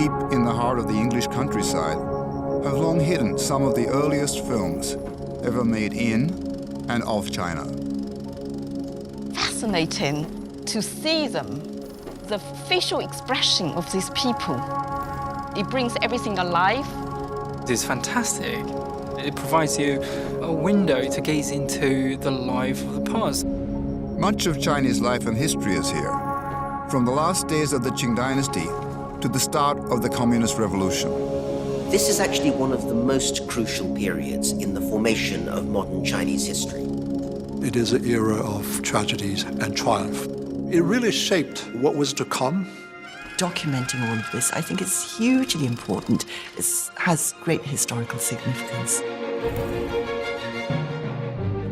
deep in the heart of the English countryside, have long hidden some of the earliest films ever made in and of China. Fascinating to see them, the facial expression of these people. It brings everything alive. It's fantastic. It provides you a window to gaze into the life of the past. Much of Chinese life and history is here, from the last days of the Qing Dynasty to the start of the Communist Revolution. This is actually one of the most crucial periods in the formation of modern Chinese history. It is an era of tragedies and triumph. It really shaped what was to come. Documenting all of this, I think it's hugely important. It has great historical significance.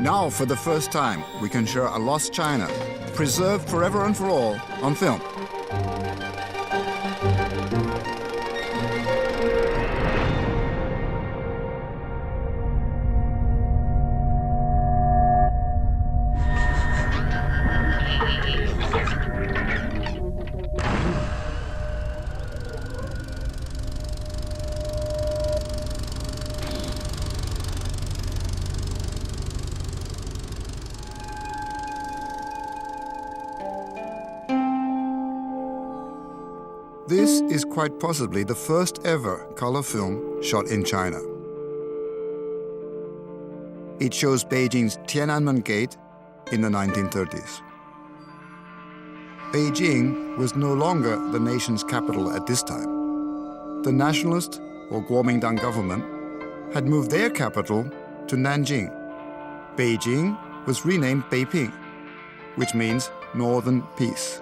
Now, for the first time, we can share a lost China, preserved forever and for all on film. This is quite possibly the first ever color film shot in China. It shows Beijing's Tiananmen Gate in the 1930s. Beijing was no longer the nation's capital at this time. The nationalist, or Kuomintang government, had moved their capital to Nanjing. Beijing was renamed Beiping, which means Northern Peace.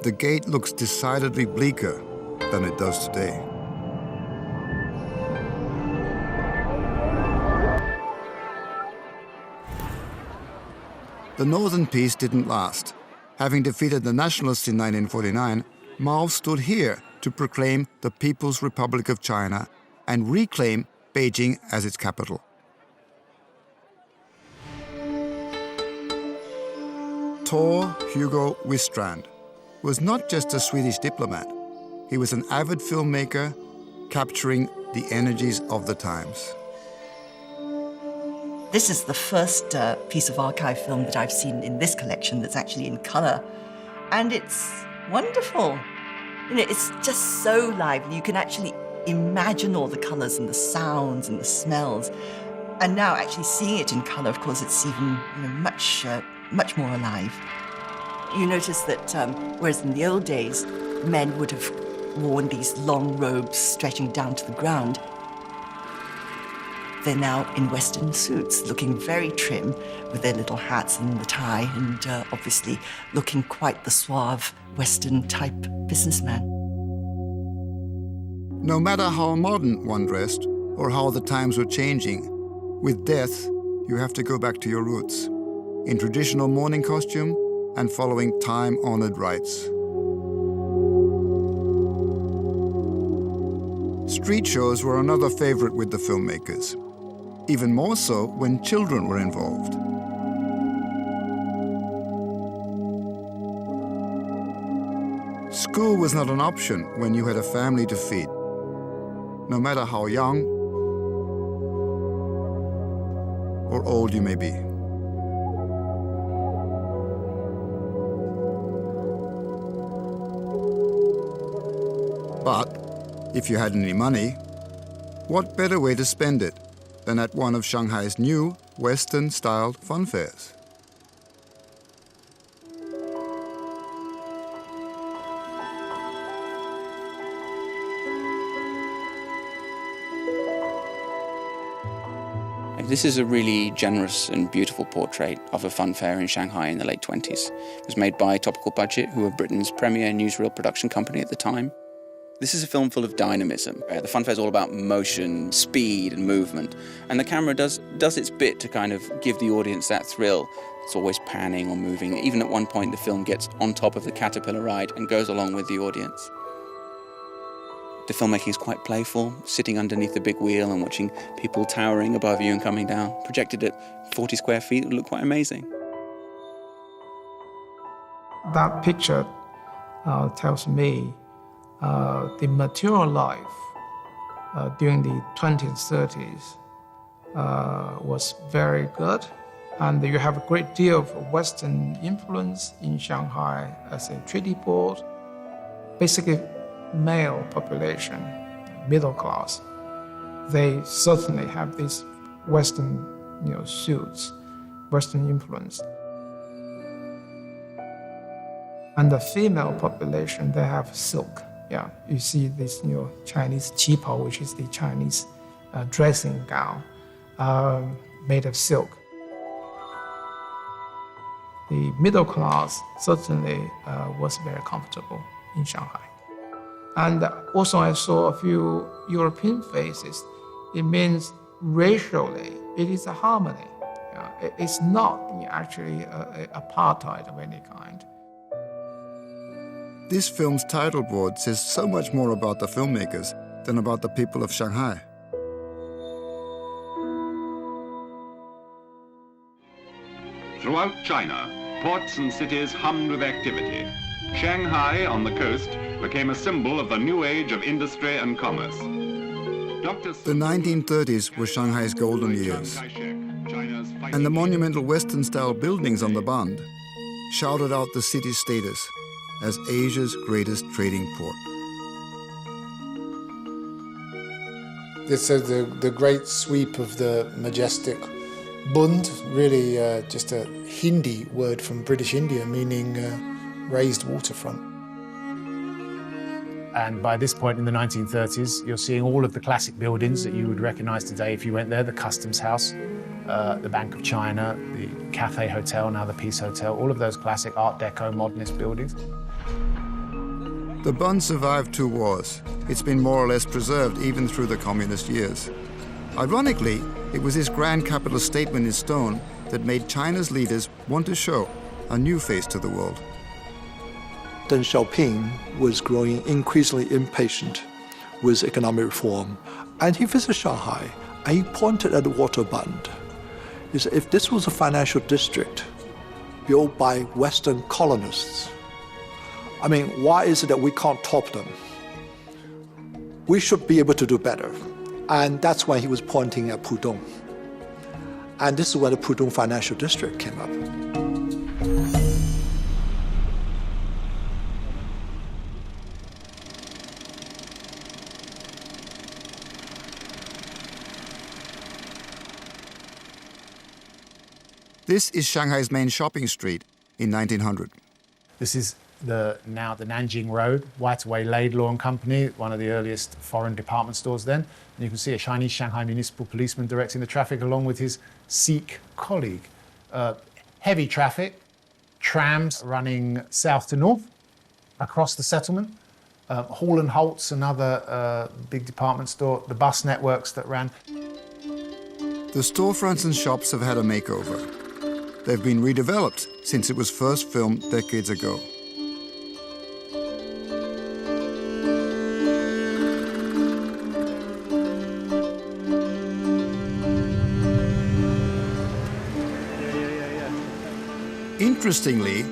The gate looks decidedly bleaker than it does today. The Northern Peace didn't last. Having defeated the nationalists in 1949, Mao stood here to proclaim the People's Republic of China and reclaim Beijing as its capital. Tor Hugo Wistrand was not just a Swedish diplomat. He was an avid filmmaker capturing the energies of the times. This is the first piece of archive film that I've seen in this collection that's actually in color. And it's wonderful. You know, it's just so lively. You can actually imagine all the colors and the sounds and the smells. And now actually seeing it in color, of course, it's even much more alive. You notice that whereas in the old days, men would have worn these long robes stretching down to the ground, they're now in Western suits, looking very trim with their little hats and the tie, and obviously looking quite the suave Western-type businessman. No matter how modern one dressed or how the times were changing, with death, you have to go back to your roots, in traditional mourning costume and following time-honored rites. Street shows were another favorite with the filmmakers, even more so when children were involved. School was not an option when you had a family to feed, no matter how young or old you may be. But if you had any money, what better way to spend it than at one of Shanghai's new Western-styled funfairs? This is a really generous and beautiful portrait of a funfair in Shanghai in the late 20s. It was made by Topical Budget, who were Britain's premier newsreel production company at the time. This is a film full of dynamism. The funfair is all about motion, speed and movement, and the camera does its bit to kind of give the audience that thrill. It's always panning or moving. Even at one point the film gets on top of the caterpillar ride and goes along with the audience. The filmmaking is quite playful, sitting underneath the big wheel and watching people towering above you and coming down. Projected at 40 square feet, it would look quite amazing. That picture tells me the material life during the 20s, 30s was very good. And you have a great deal of Western influence in Shanghai as a treaty port. Basically, male population, middle class, they certainly have these Western, suits, Western influence. And the female population, they have silk. Yeah, you see this, Chinese qipao, which is the Chinese dressing gown made of silk. The middle class certainly was very comfortable in Shanghai. And also I saw a few European faces. It means racially, it is a harmony. It's not actually apartheid of any kind. This film's title board says so much more about the filmmakers than about the people of Shanghai. Throughout China, ports and cities hummed with activity. Shanghai, on the coast, became a symbol of the new age of industry and commerce. The 1930s were Shanghai's golden years, and the monumental Western-style buildings on the Bund shouted out the city's status as Asia's greatest trading port. This is the great sweep of the majestic Bund, really just a Hindi word from British India, meaning raised waterfront. And by this point in the 1930s, you're seeing all of the classic buildings that you would recognize today if you went there, the Customs House, the Bank of China, the Cathay Hotel, now the Peace Hotel, all of those classic Art Deco modernist buildings. The Bund survived 2 wars. It's been more or less preserved even through the communist years. Ironically, it was this grand capital statement in stone that made China's leaders want to show a new face to the world. Deng Xiaoping was growing increasingly impatient with economic reform, and he visited Shanghai, and he pointed at the water Bund. He said, if this was a financial district built by Western colonists, I mean, why is it that we can't top them? We should be able to do better. And that's why he was pointing at Pudong. And this is where the Pudong Financial District came up. This is Shanghai's main shopping street in 1900. This is now the Nanjing Road, White Waylaid Law and Company, one of the earliest foreign department stores then. And you can see a Chinese Shanghai municipal policeman directing the traffic along with his Sikh colleague. Heavy traffic, trams running south to north across the settlement. Hall and Holt's, another big department store, the bus networks that ran. The storefronts and shops have had a makeover. They've been redeveloped since it was first filmed decades ago. Interestingly,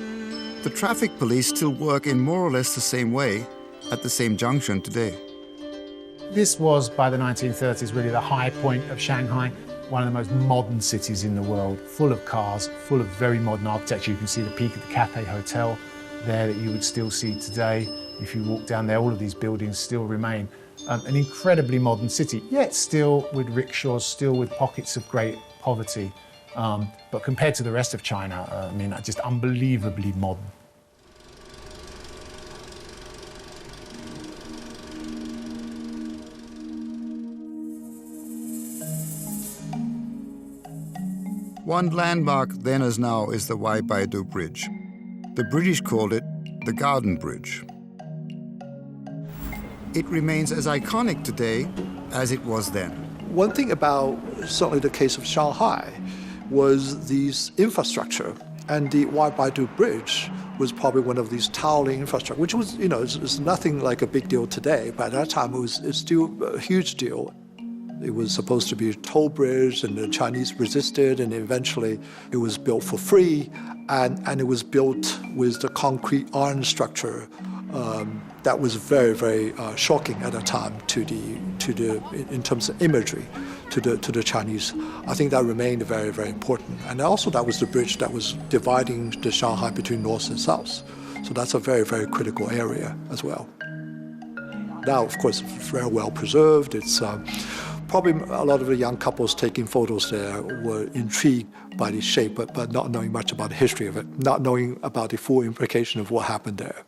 the traffic police still work in more or less the same way at the same junction today. This was, by the 1930s, really the high point of Shanghai, one of the most modern cities in the world, full of cars, full of very modern architecture. You can see the peak of the Cathay Hotel there that you would still see today. If you walk down there, all of these buildings still remain. An incredibly modern city, yet still with rickshaws, still with pockets of great poverty. But compared to the rest of China, I mean, just unbelievably modern. One landmark then as now is the Waibaidu Bridge. The British called it the Garden Bridge. It remains as iconic today as it was then. One thing about certainly the case of Shanghai was these infrastructure, and the Waibaidu Bridge was probably one of these towering infrastructure, which was, it's nothing like a big deal today, but at that time it's still a huge deal. It was supposed to be a toll bridge, and the Chinese resisted, and eventually it was built for free, and it was built with the concrete iron structure that was very, very shocking at the time in terms of imagery to the Chinese. I think that remained very, very important. And also that was the bridge that was dividing the Shanghai between north and south. So that's a very, very critical area as well. Now, of course, it's very well preserved. It's probably a lot of the young couples taking photos there were intrigued by the shape, but not knowing much about the history of it, not knowing about the full implication of what happened there.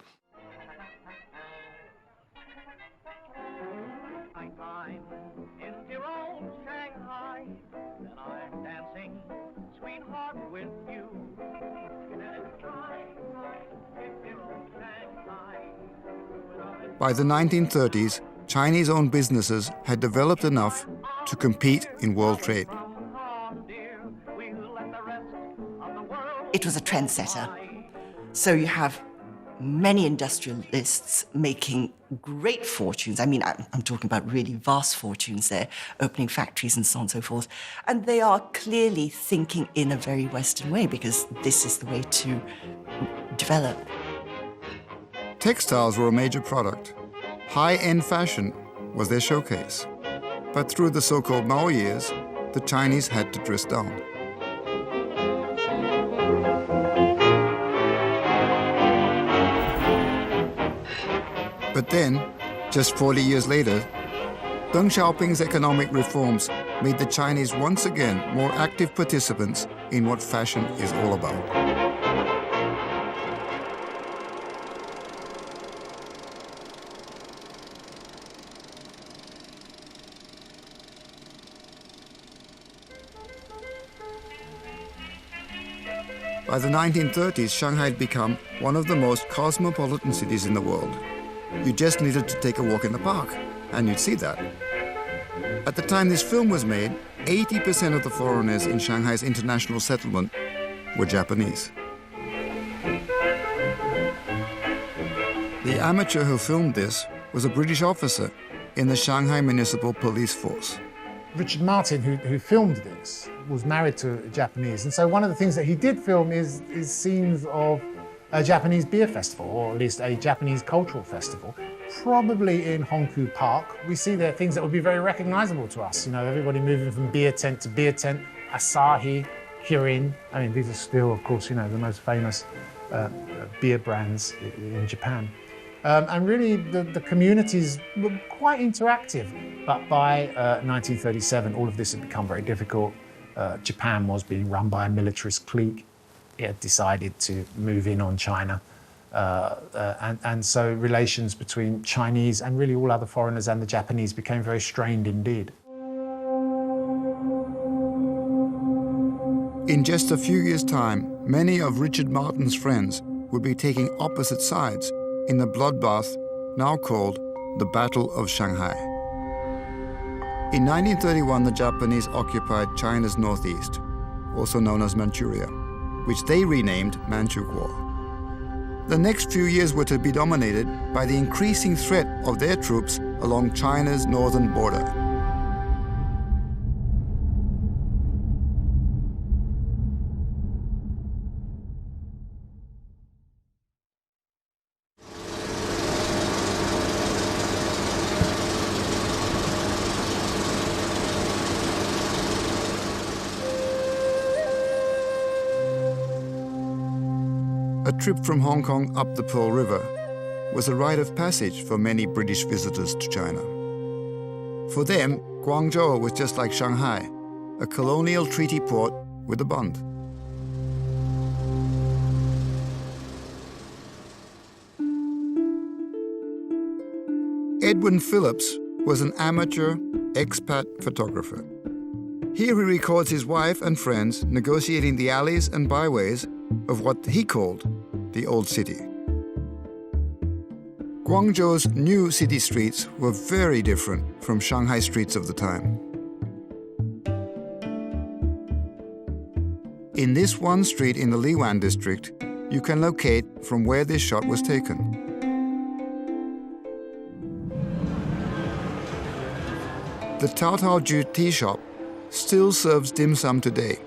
By the 1930s, Chinese-owned businesses had developed enough to compete in world trade. It was a trendsetter. So you have many industrialists making great fortunes. I mean, I'm talking about really vast fortunes there, opening factories and so on and so forth. And they are clearly thinking in a very Western way because this is the way to develop. Textiles were a major product. High-end fashion was their showcase. But through the so-called Mao years, the Chinese had to dress down. But then, just 40 years later, Deng Xiaoping's economic reforms made the Chinese once again more active participants in what fashion is all about. By the 1930s, Shanghai had become one of the most cosmopolitan cities in the world. You just needed to take a walk in the park, and you'd see that. At the time this film was made, 80% of the foreigners in Shanghai's international settlement were Japanese. The amateur who filmed this was a British officer in the Shanghai Municipal Police Force. Richard Martin, who filmed this, was married to a Japanese, and so one of the things that he did film is scenes of a Japanese beer festival, or at least a Japanese cultural festival, probably in Hongkou Park. We see there things that would be very recognizable to us. You know, everybody moving from beer tent to beer tent, Asahi, Kirin. I mean, these are still, of course, you know, the most famous beer brands in Japan. And really, the communities were quite interactive. But by 1937, all of this had become very difficult. Japan was being run by a militarist clique. It had decided to move in on China. And so relations between Chinese and really all other foreigners and the Japanese became very strained indeed. In just a few years' time, many of Richard Martin's friends would be taking opposite sides in the bloodbath now called the Battle of Shanghai. In 1931, the Japanese occupied China's northeast, also known as Manchuria, which they renamed Manchu War. The next few years were to be dominated by the increasing threat of their troops along China's northern border. A trip from Hong Kong up the Pearl River was a rite of passage for many British visitors to China. For them, Guangzhou was just like Shanghai, a colonial treaty port with a bund. Edwin Phillips was an amateur expat photographer. Here he records his wife and friends negotiating the alleys and byways of what he called the old city. Guangzhou's new city streets were very different from Shanghai streets of the time. In this one street in the Liwan district, you can locate from where this shot was taken. The Tao Tao Ju tea shop still serves dim sum today.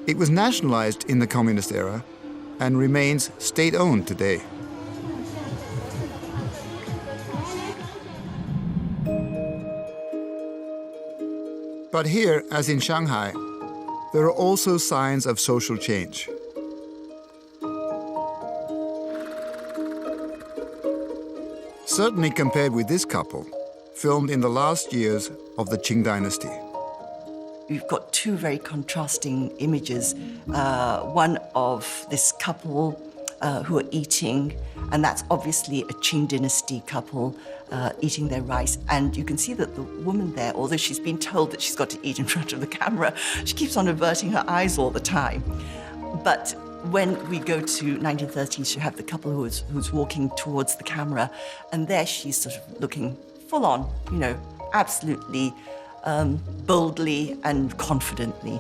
It was nationalized in the communist era and remains state-owned today. But here, as in Shanghai, there are also signs of social change. Certainly compared with this couple, filmed in the last years of the Qing Dynasty. You've got two very contrasting images. One of this couple who are eating, and that's obviously a Qing Dynasty couple eating their rice. And you can see that the woman there, although she's been told that she's got to eat in front of the camera, she keeps on averting her eyes all the time. But when we go to 1930s, you have the couple who's walking towards the camera, and there she's sort of looking full on, you know, absolutely boldly and confidently.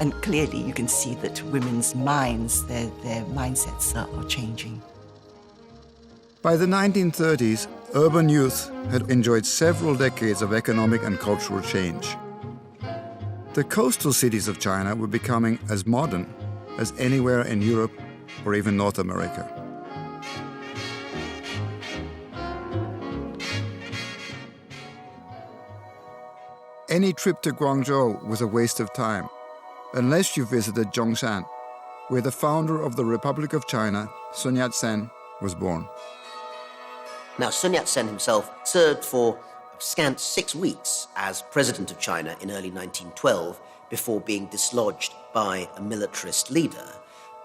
And clearly you can see that women's minds, their mindsets are changing. By the 1930s, urban youth had enjoyed several decades of economic and cultural change. The coastal cities of China were becoming as modern as anywhere in Europe or even North America. Any trip to Guangzhou was a waste of time, unless you visited Zhongshan, where the founder of the Republic of China, Sun Yat-sen, was born. Now, Sun Yat-sen himself served for a scant 6 weeks as president of China in early 1912 before being dislodged by a militarist leader.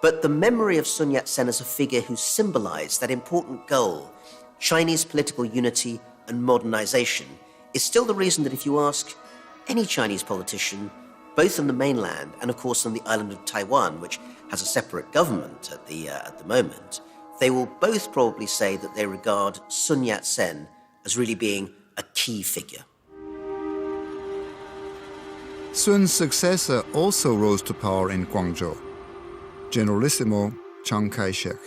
But the memory of Sun Yat-sen as a figure who symbolized that important goal, Chinese political unity and modernization, is still the reason that if you ask any Chinese politician, both on the mainland and, of course, on the island of Taiwan, which has a separate government at the moment, they will both probably say that they regard Sun Yat-sen as really being a key figure. Sun's successor also rose to power in Guangzhou, Generalissimo Chiang Kai-shek.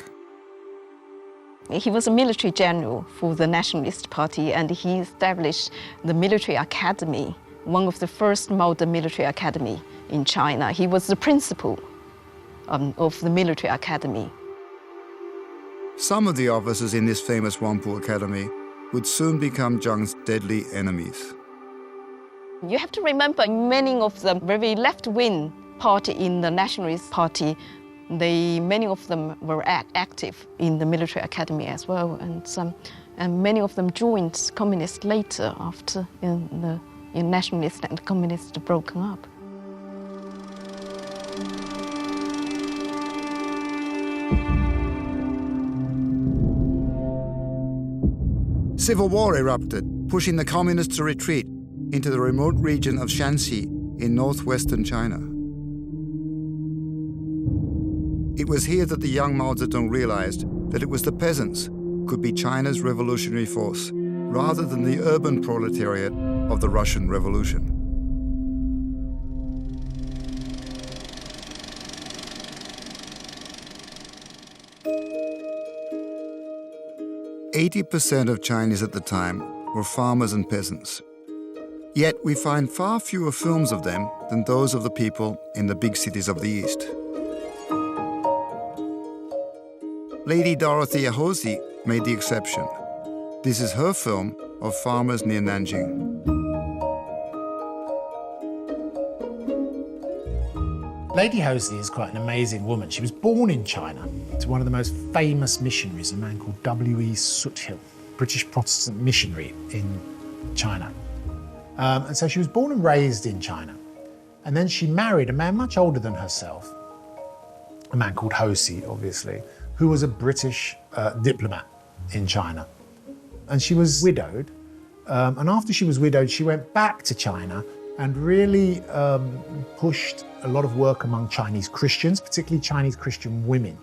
He was a military general for the Nationalist Party, and he established the military academy, one of the first modern military academy in China. He was the principal of the military academy. Some of the officers in this famous Wampu Academy would soon become Chiang's deadly enemies. You have to remember, many of the very left-wing party in the Nationalist Party, many of them were active in the military academy as well, and many of them joined communists later after nationalists and communists broken up. Civil war erupted, pushing the communists to retreat into the remote region of Shanxi in northwestern China. It was here that the young Mao Zedong realized that it was the peasants could be China's revolutionary force, rather than the urban proletariat of the Russian Revolution. "80% of Chinese at the time were farmers and peasants. Yet we find far fewer films of them than those of the people in the big cities of the East. Lady Dorothea Hosey made the exception. This is her film of farmers near Nanjing. Lady Hosey is quite an amazing woman. She was born in China to one of the most famous missionaries, a man called W.E. Soothill, British Protestant missionary in China. And so she was born and raised in China. And then she married a man much older than herself, a man called Hosey, obviously, who was a British diplomat in China. And she was widowed. And after she was widowed, she went back to China and really pushed a lot of work among Chinese Christians, particularly Chinese Christian women,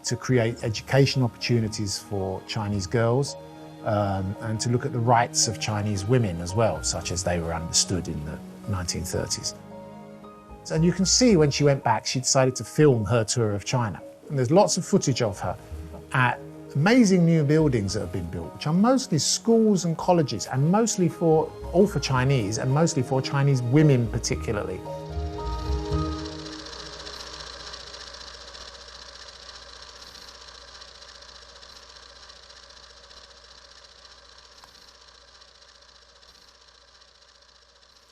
to create education opportunities for Chinese girls and to look at the rights of Chinese women as well, such as they were understood in the 1930s. And you can see when she went back, she decided to film her tour of China. And there's lots of footage of her at amazing new buildings that have been built, which are mostly schools and colleges, and mostly all for Chinese, and mostly for Chinese women particularly.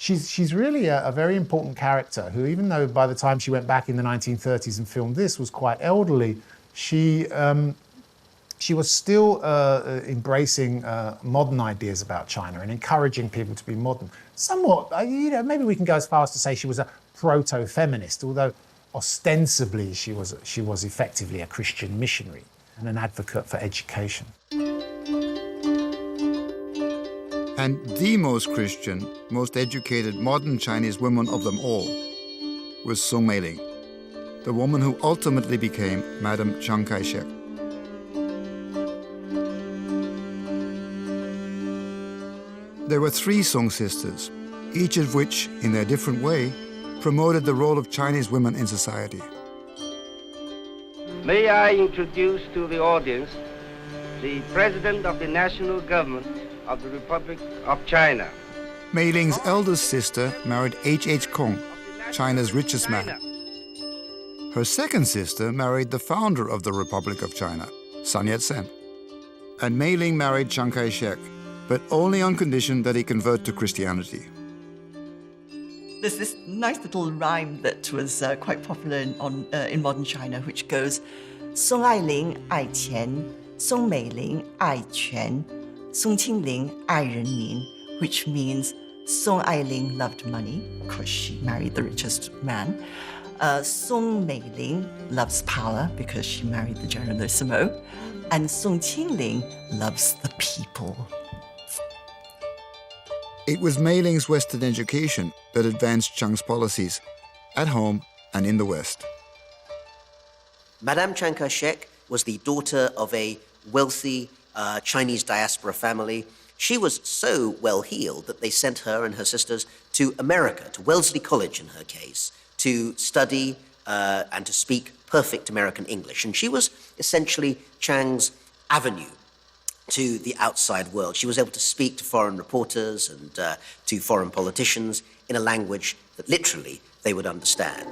She's really a very important character who, even though by the time she went back in the 1930s and filmed this was quite elderly, she was still embracing modern ideas about China and encouraging people to be modern. Somewhat, maybe we can go as far as to say she was a proto-feminist, although ostensibly she was effectively a Christian missionary and an advocate for education. And the most Christian, most educated modern Chinese woman of them all was Song Meiling, the woman who ultimately became Madame Chiang Kai-shek. There were 3 Song sisters, each of which, in their different way, promoted the role of Chinese women in society. May I introduce to the audience the President of the National Government of the Republic of China. Meiling's eldest sister married H.H. Kong, China's richest man. Her second sister married the founder of the Republic of China, Sun Yat-sen. And Meiling married Chiang Kai-shek, but only on condition that he convert to Christianity. There's this nice little rhyme that was quite popular in modern China, which goes, Song Ailing ai qian, Song Meiling ai quan, Song Qingling ai renmin, which means Song Ailing loved money, because she married the richest man. Song Meiling loves power, because she married the generalissimo. And Song Qingling loves the people. It was Meiling's Western education that advanced Chiang's policies, at home and in the West. Madame Chiang Kai-shek was the daughter of a wealthy Chinese diaspora family. She was so well-heeled that they sent her and her sisters to America, to Wellesley College in her case, to study and to speak perfect American English. And she was essentially Chiang's avenue to the outside world. She was able to speak to foreign reporters and to foreign politicians in a language that literally they would understand.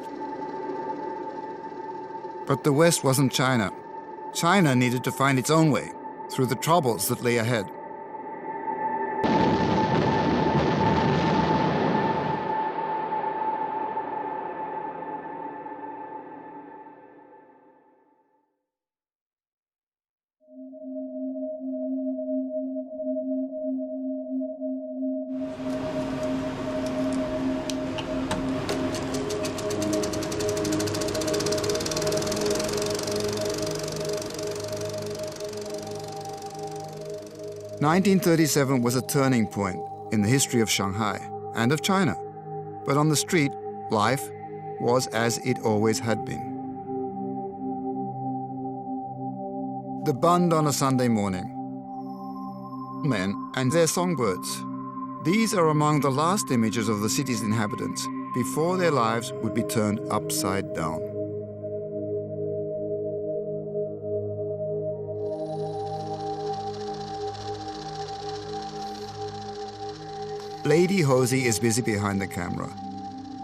But the West wasn't China. China needed to find its own way through the troubles that lay ahead. (1937) was a turning point in the history of Shanghai and of China. But on the street, life was as it always had been. The Bund on a Sunday morning. Men and their songbirds. These are among the last images of the city's inhabitants before their lives would be turned upside down. Lady Hosey is busy behind the camera,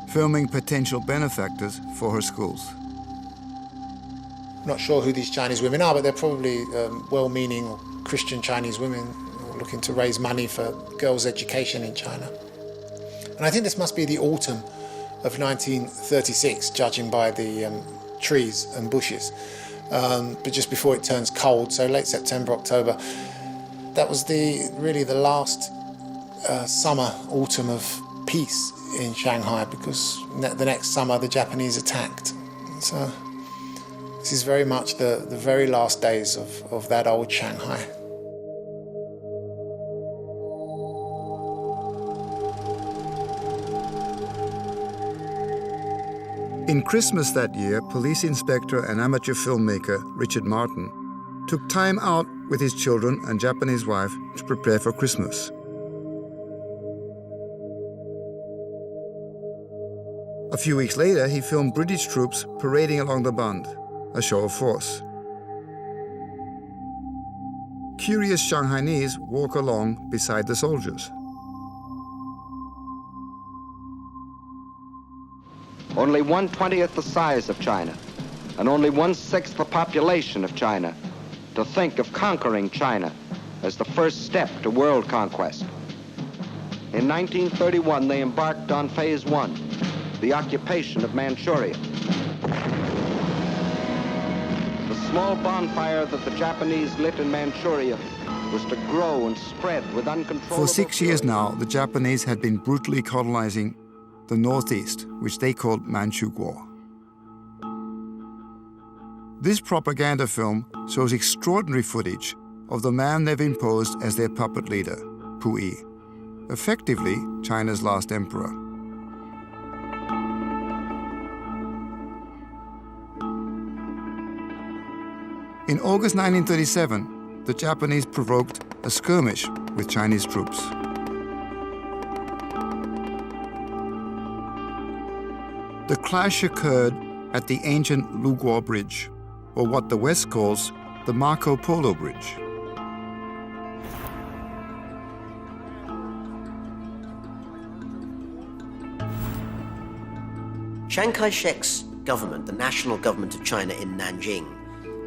filming potential benefactors for her schools. Not sure who these Chinese women are, but they're probably well-meaning Christian Chinese women looking to raise money for girls' education in China. And I think this must be the autumn of 1936, judging by the trees and bushes. But just before it turns cold, so late September, October, that was really the last summer, autumn of peace in Shanghai, because the next summer the Japanese attacked. So this is very much the very last days of that old Shanghai. In Christmas that year, police inspector and amateur filmmaker Richard Martin took time out with his children and Japanese wife to prepare for Christmas. A few weeks later, he filmed British troops parading along the Bund, a show of force. Curious Shanghainese walk along beside the soldiers. Only 1/20th the size of China, and only 1/6 the population of China. To think of conquering China as the first step to world conquest. In 1931, they embarked on Phase 1, the occupation of Manchuria. The small bonfire that the Japanese lit in Manchuria was to grow and spread with uncontrollable For 6 years fury. now, the Japanese had been brutally colonizing the northeast, which they called Manchukuo. This propaganda film shows extraordinary footage of the man they've imposed as their puppet leader, Puyi, effectively China's last emperor. In August 1937, the Japanese provoked a skirmish with Chinese troops. The clash occurred at the ancient Luguo Bridge, or what the West calls the Marco Polo Bridge. Chiang Kai-shek's government, the national government of China in Nanjing,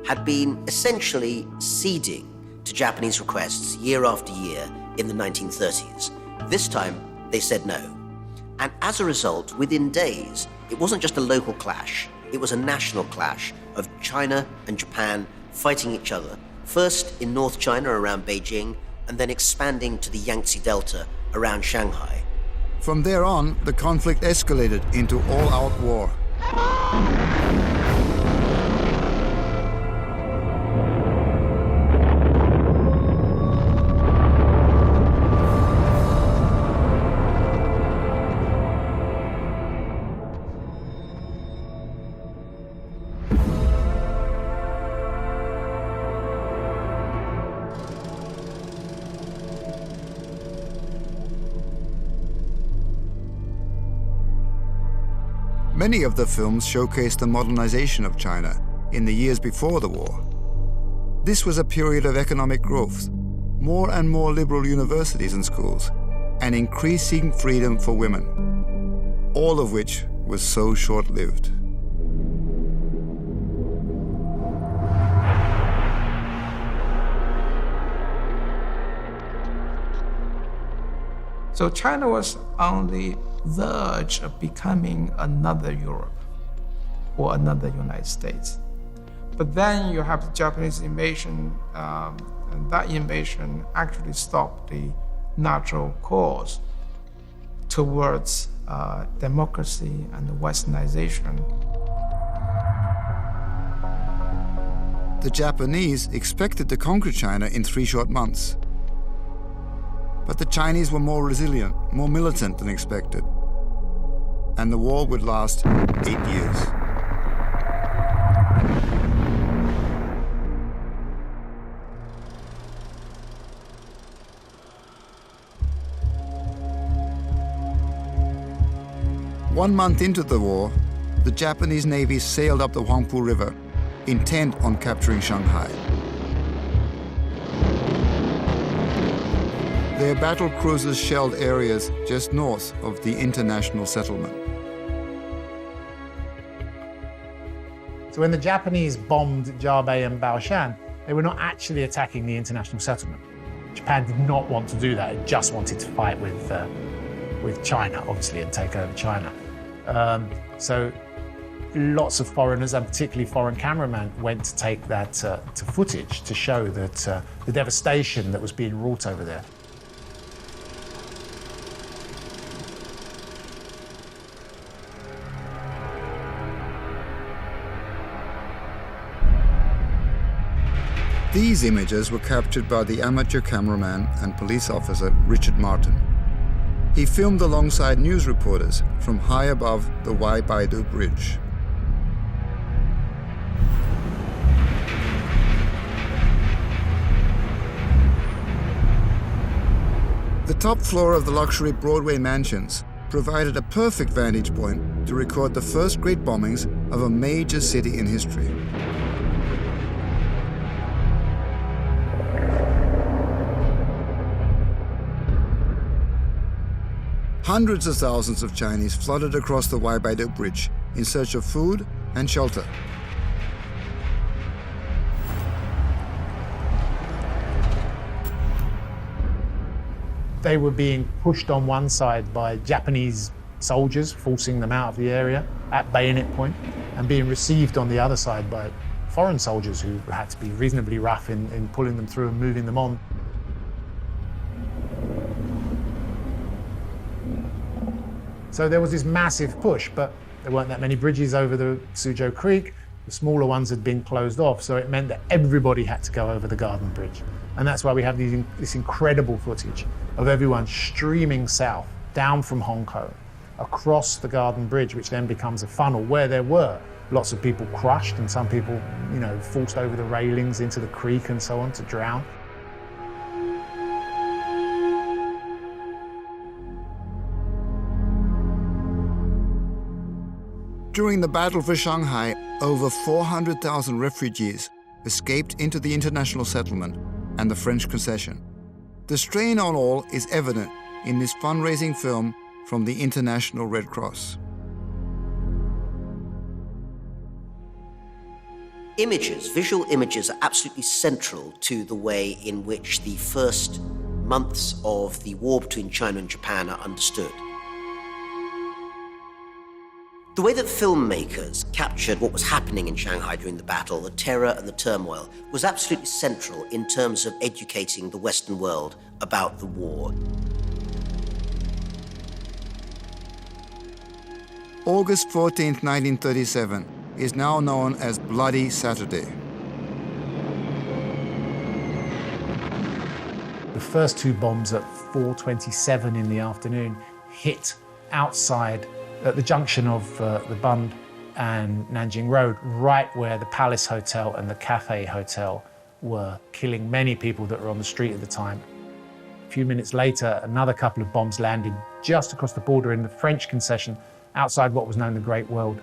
had been essentially ceding to Japanese requests year after year in the 1930s. This time, they said no. And as a result, within days, it wasn't just a local clash, it was a national clash of China and Japan fighting each other, first in North China around Beijing, and then expanding to the Yangtze Delta around Shanghai. From there on, the conflict escalated into all-out war. Many of the films showcase the modernization of China in the years before the war. This was a period of economic growth, more and more liberal universities and schools, and increasing freedom for women, all of which was so short-lived. So China was on the verge of becoming another Europe or another United States. But then you have the Japanese invasion, and that invasion actually stopped the natural course towards democracy and westernization. The Japanese expected to conquer China in 3 short months. But the Chinese were more resilient, more militant than expected. And the war would last 8 years. One month into the war, the Japanese Navy sailed up the Huangpu River, intent on capturing Shanghai. Their battle cruisers shelled areas just north of the international settlement. So when the Japanese bombed Jiabei and Baoshan, they were not actually attacking the international settlement. Japan did not want to do that. It just wanted to fight with China, obviously, and take over China. So lots of foreigners, and particularly foreign cameramen, went to take that to footage to show that the devastation that was being wrought over there. These images were captured by the amateur cameraman and police officer Richard Martin. He filmed alongside news reporters from high above the Waibaidu Bridge. The top floor of the luxury Broadway mansions provided a perfect vantage point to record the first great bombings of a major city in history. Hundreds of thousands of Chinese flooded across the Waibaidu Bridge in search of food and shelter. They were being pushed on one side by Japanese soldiers, forcing them out of the area at bayonet point, and being received on the other side by foreign soldiers who had to be reasonably rough in pulling them through and moving them on. So there was this massive push, but there weren't that many bridges over the Suzhou Creek. The smaller ones had been closed off, so it meant that everybody had to go over the Garden Bridge. And that's why we have this incredible footage of everyone streaming south, down from Hong Kong, across the Garden Bridge, which then becomes a funnel where there were lots of people crushed and some people, forced over the railings into the creek and so on to drown. During the Battle for Shanghai, over 400,000 refugees escaped into the international settlement and the French concession. The strain on all is evident in this fundraising film from the International Red Cross. Visual images are absolutely central to the way in which the first months of the war between China and Japan are understood. The way that filmmakers captured what was happening in Shanghai during the battle, the terror and the turmoil, was absolutely central in terms of educating the Western world about the war. August 14, 1937, is now known as Bloody Saturday. The first two bombs at 4:27 in the afternoon hit outside at the junction of the Bund and Nanjing Road, right where the Palace Hotel and the Cathay Hotel were, killing many people that were on the street at the time. A few minutes later, another couple of bombs landed just across the border in the French concession outside what was known as the Great World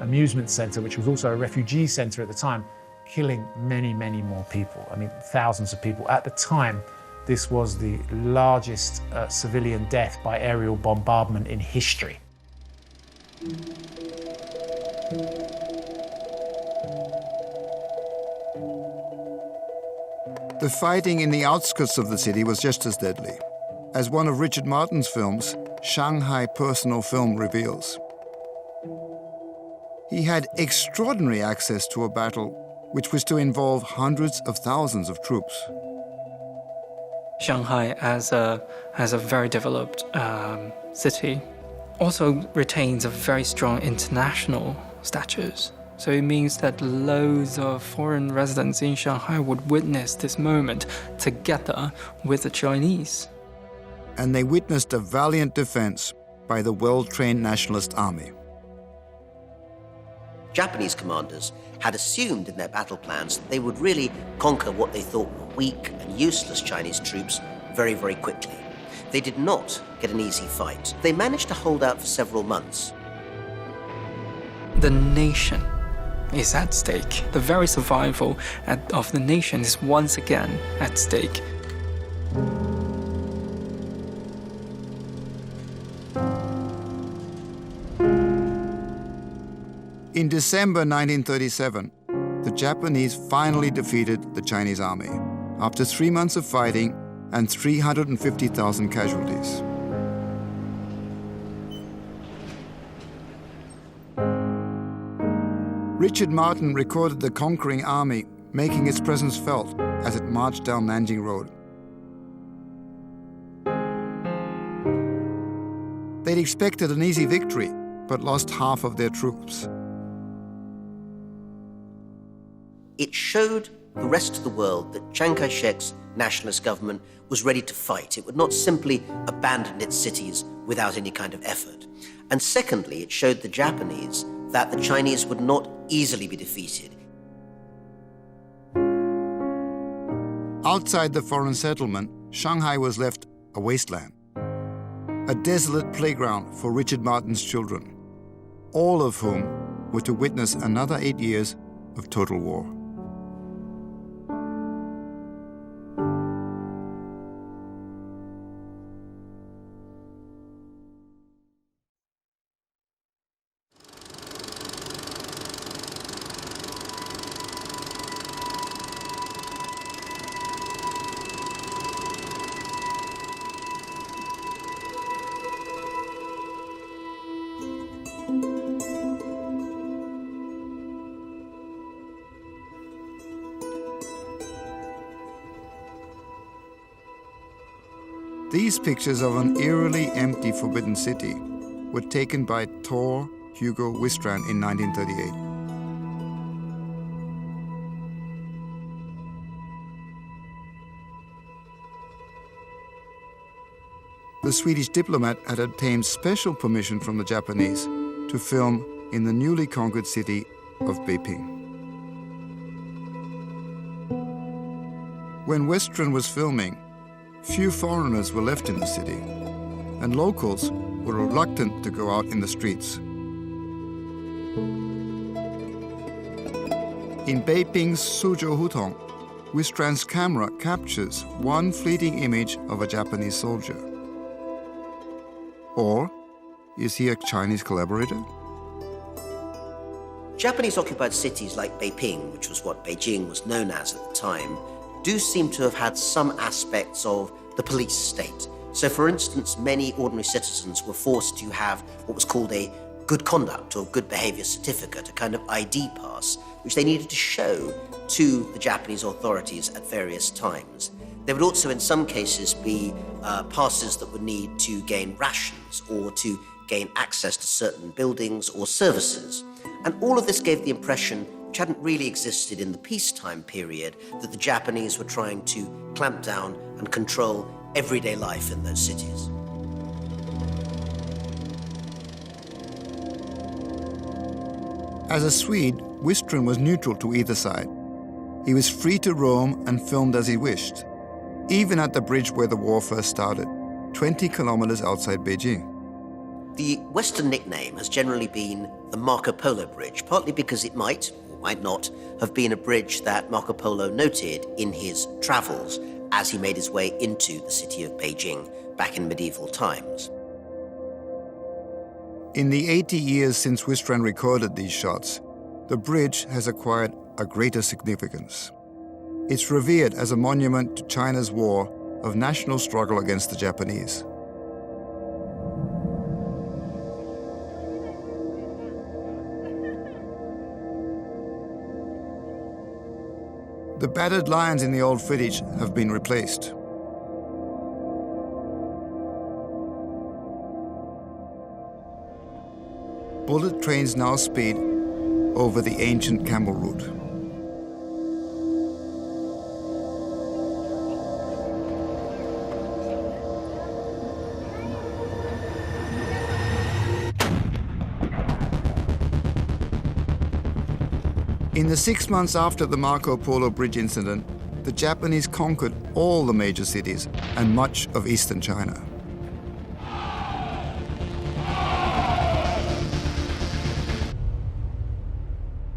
Amusement Centre, which was also a refugee centre at the time, killing many, many more people. I mean, thousands of people. At the time, this was the largest civilian death by aerial bombardment in history. The fighting in the outskirts of the city was just as deadly, as one of Richard Martin's films, Shanghai Personal Film, reveals. He had extraordinary access to a battle which was to involve hundreds of thousands of troops. Shanghai, as a very developed city, also retains a very strong international status. So it means that loads of foreign residents in Shanghai would witness this moment together with the Chinese. And they witnessed a valiant defense by the well-trained nationalist army. Japanese commanders had assumed in their battle plans that they would really conquer what they thought were weak and useless Chinese troops very, very quickly. They did not get an easy fight. They managed to hold out for several months. The nation is at stake. The very survival of the nation is once again at stake. In December 1937, the Japanese finally defeated the Chinese army after 3 months of fighting and 350,000 casualties. Richard Martin recorded the conquering army making its presence felt as it marched down Nanjing Road. They'd expected an easy victory, but lost half of their troops. It showed the rest of the world that Chiang Kai-shek's nationalist government was ready to fight. It would not simply abandon its cities without any kind of effort. And secondly, it showed the Japanese that the Chinese would not easily be defeated. Outside the foreign settlement, Shanghai was left a wasteland, a desolate playground for Richard Martin's children, all of whom were to witness another 8 years of total war. These pictures of an eerily empty forbidden city were taken by Tor Hugo Wistrand in 1938. The Swedish diplomat had obtained special permission from the Japanese to film in the newly conquered city of Beijing. When Wistrand was filming, few foreigners were left in the city, and locals were reluctant to go out in the streets. In Beiping's Suzhou Hutong, Wistrand's camera captures one fleeting image of a Japanese soldier. Or is he a Chinese collaborator? Japanese-occupied cities like Beiping, which was what Beijing was known as at the time, do seem to have had some aspects of the police state. So, for instance, many ordinary citizens were forced to have what was called a good conduct or good behavior certificate, a kind of ID pass, which they needed to show to the Japanese authorities at various times. There would also, in some cases, be passes that would need to gain rations or to gain access to certain buildings or services. And all of this gave the impression, which hadn't really existed in the peacetime period, that the Japanese were trying to clamp down and control everyday life in those cities. As a Swede, Wistrand was neutral to either side. He was free to roam and filmed as he wished, even at the bridge where the war first started, 20 kilometers outside Beijing. The Western nickname has generally been the Marco Polo Bridge, partly because it might, or might not, have been a bridge that Marco Polo noted in his travels as he made his way into the city of Beijing back in medieval times. In the 80 years since Wistrand recorded these shots, the bridge has acquired a greater significance. It's revered as a monument to China's war of national struggle against the Japanese. The battered lions in the old footage have been replaced. Bullet trains now speed over the ancient camel route. In the 6 months after the Marco Polo Bridge incident, the Japanese conquered all the major cities and much of eastern China.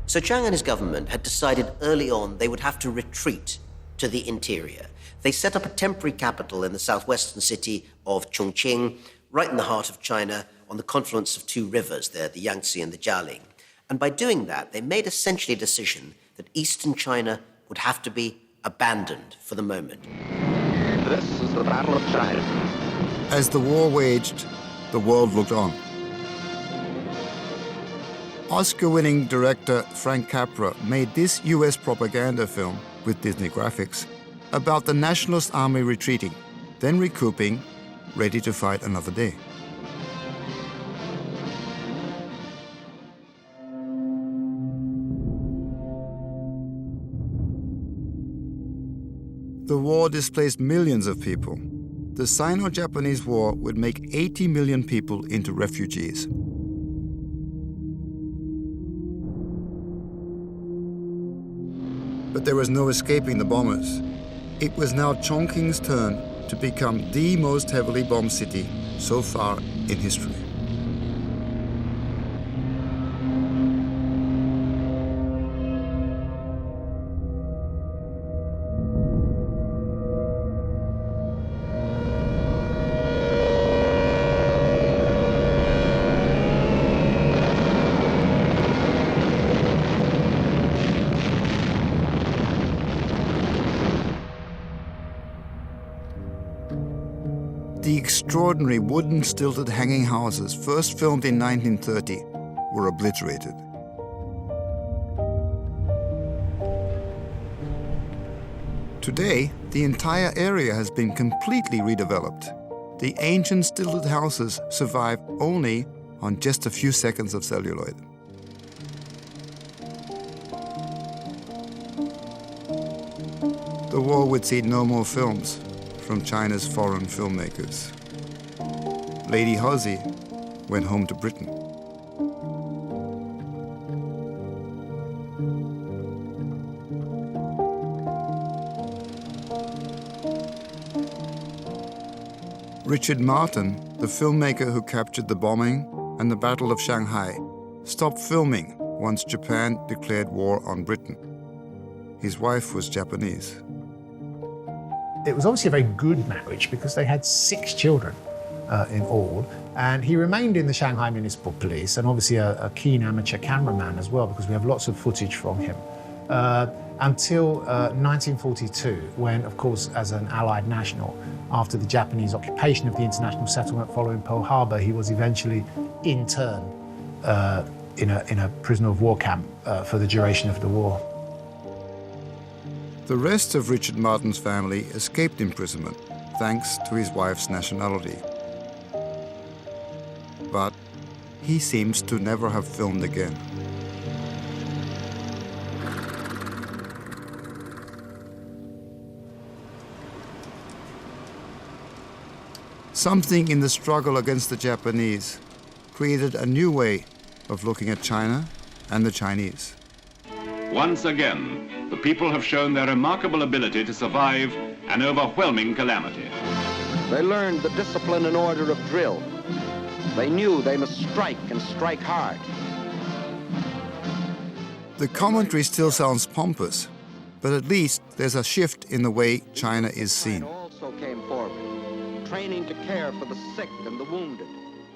So Chiang and his government had decided early on they would have to retreat to the interior. They set up a temporary capital in the southwestern city of Chongqing, right in the heart of China, on the confluence of two rivers there, the Yangtze and the Jialing. And by doing that, they made essentially a decision that eastern China would have to be abandoned for the moment. This is the Battle of China. As the war waged, the world looked on. Oscar-winning director Frank Capra made this US propaganda film with Disney graphics about the nationalist army retreating, then recouping, ready to fight another day. The war displaced millions of people. The Sino-Japanese War would make 80 million people into refugees. But there was no escaping the bombers. It was now Chongqing's turn to become the most heavily bombed city so far in history. The extraordinary wooden stilted hanging houses, first filmed in 1930, were obliterated. Today, the entire area has been completely redeveloped. the ancient stilted houses survive only on just a few seconds of celluloid. The war would see no more films from China's foreign filmmakers. Lady Halsey went home to Britain. Richard Martin, the filmmaker who captured the bombing and the Battle of Shanghai, stopped filming once Japan declared war on Britain. His wife was Japanese. It was obviously a very good marriage because they had 6 children in all, and he remained in the Shanghai Municipal Police and obviously a keen amateur cameraman as well, because we have lots of footage from him. Until 1942, when, of course, as an Allied national, after the Japanese occupation of the international settlement following Pearl Harbor, he was eventually interned in a prisoner of war camp for the duration of the war. The rest of Richard Martin's family escaped imprisonment thanks to his wife's nationality. But he seems to never have filmed again. Something in the struggle against the Japanese created a new way of looking at China and the Chinese. Once again, the people have shown their remarkable ability to survive an overwhelming calamity. They learned the discipline and order of drill. They knew they must strike and strike hard. The commentary still sounds pompous, but at least there's a shift in the way China is seen. Also came forward, training to care for the sick and the wounded.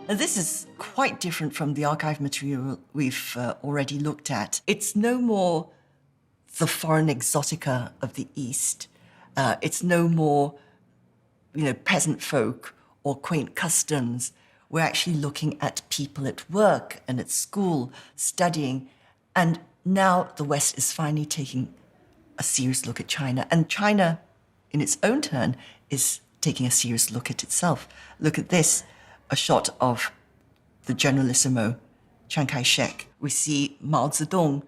And this is quite different from the archive material we've already looked at. It's no more the foreign exotica of the East. It's no more, peasant folk or quaint customs. We're actually looking at people at work and at school, studying. And now the West is finally taking a serious look at China. And China, in its own turn, is taking a serious look at itself. Look at this. A shot of the Generalissimo, Chiang Kai-shek. We see Mao Zedong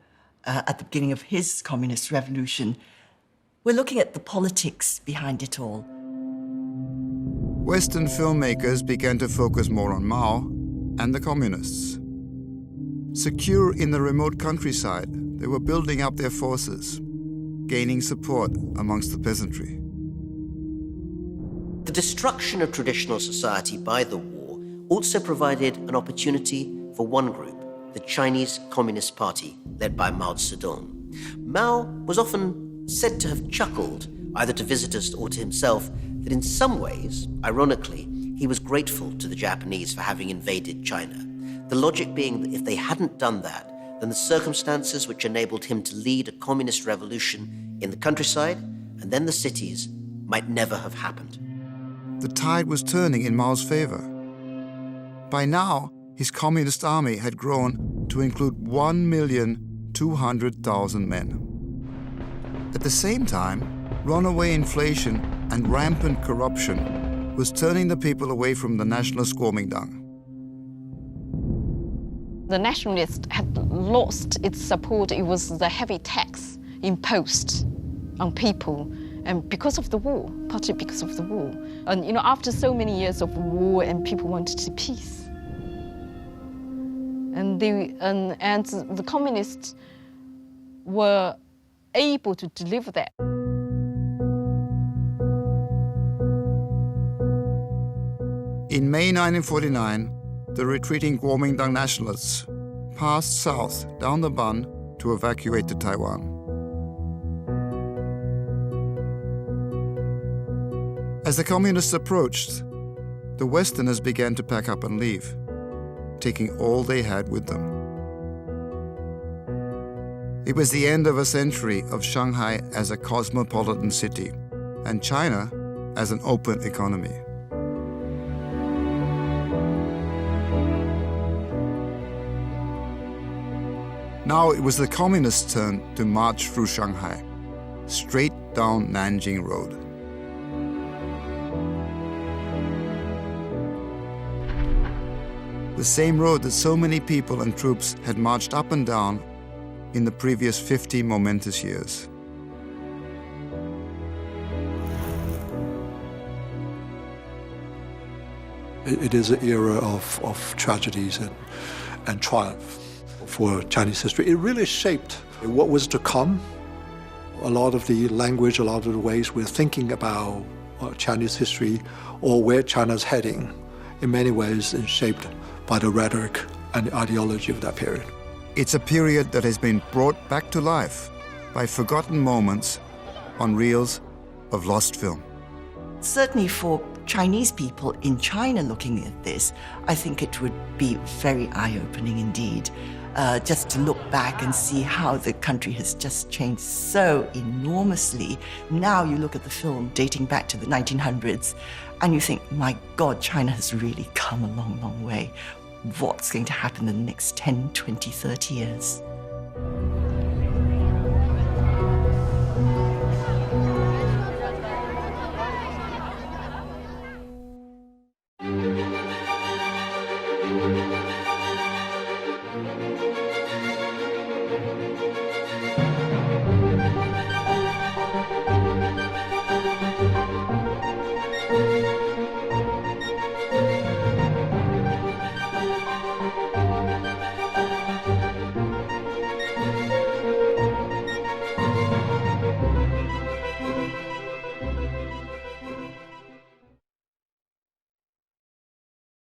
at the beginning of his communist revolution. We're looking at the politics behind it all. Western filmmakers began to focus more on Mao and the communists. Secure in the remote countryside, they were building up their forces, gaining support amongst the peasantry. The destruction of traditional society by the war also provided an opportunity for one group, the Chinese Communist Party, led by Mao Zedong. Mao was often said to have chuckled, either to visitors or to himself, that in some ways, ironically, he was grateful to the Japanese for having invaded China. The logic being that if they hadn't done that, then the circumstances which enabled him to lead a communist revolution in the countryside and then the cities might never have happened. The tide was turning in Mao's favor. By now, his communist army had grown to include 1,200,000 men. At the same time, runaway inflation and rampant corruption was turning the people away from the nationalist Kuomintang. The nationalists had lost its support. It was the heavy tax imposed on people, and because of the war, partly because of the war. And after so many years of war, and people wanted peace. And the communists were able to deliver that. In May 1949, the retreating Kuomintang nationalists passed south down the Bund to evacuate to Taiwan. As the communists approached, the Westerners began to pack up and leave, taking all they had with them. It was the end of a century of Shanghai as a cosmopolitan city and China as an open economy. Now it was the communists' turn to march through Shanghai, straight down Nanjing Road. the same road that so many people and troops had marched up and down in the previous 50 momentous years. It is an era of tragedies and triumph for Chinese history. It really shaped what was to come. A lot of the language, a lot of the ways we're thinking about Chinese history or where China's heading, in many ways is shaped by the rhetoric and the ideology of that period. It's a period that has been brought back to life by forgotten moments on reels of lost film. Certainly for Chinese people in China looking at this, I think it would be very eye-opening indeed. Just to look back and see how the country has just changed so enormously. Now you look at the film dating back to the 1900s and you think, my God, China has really come a long, long way. What's going to happen in the next 10, 20, 30 years?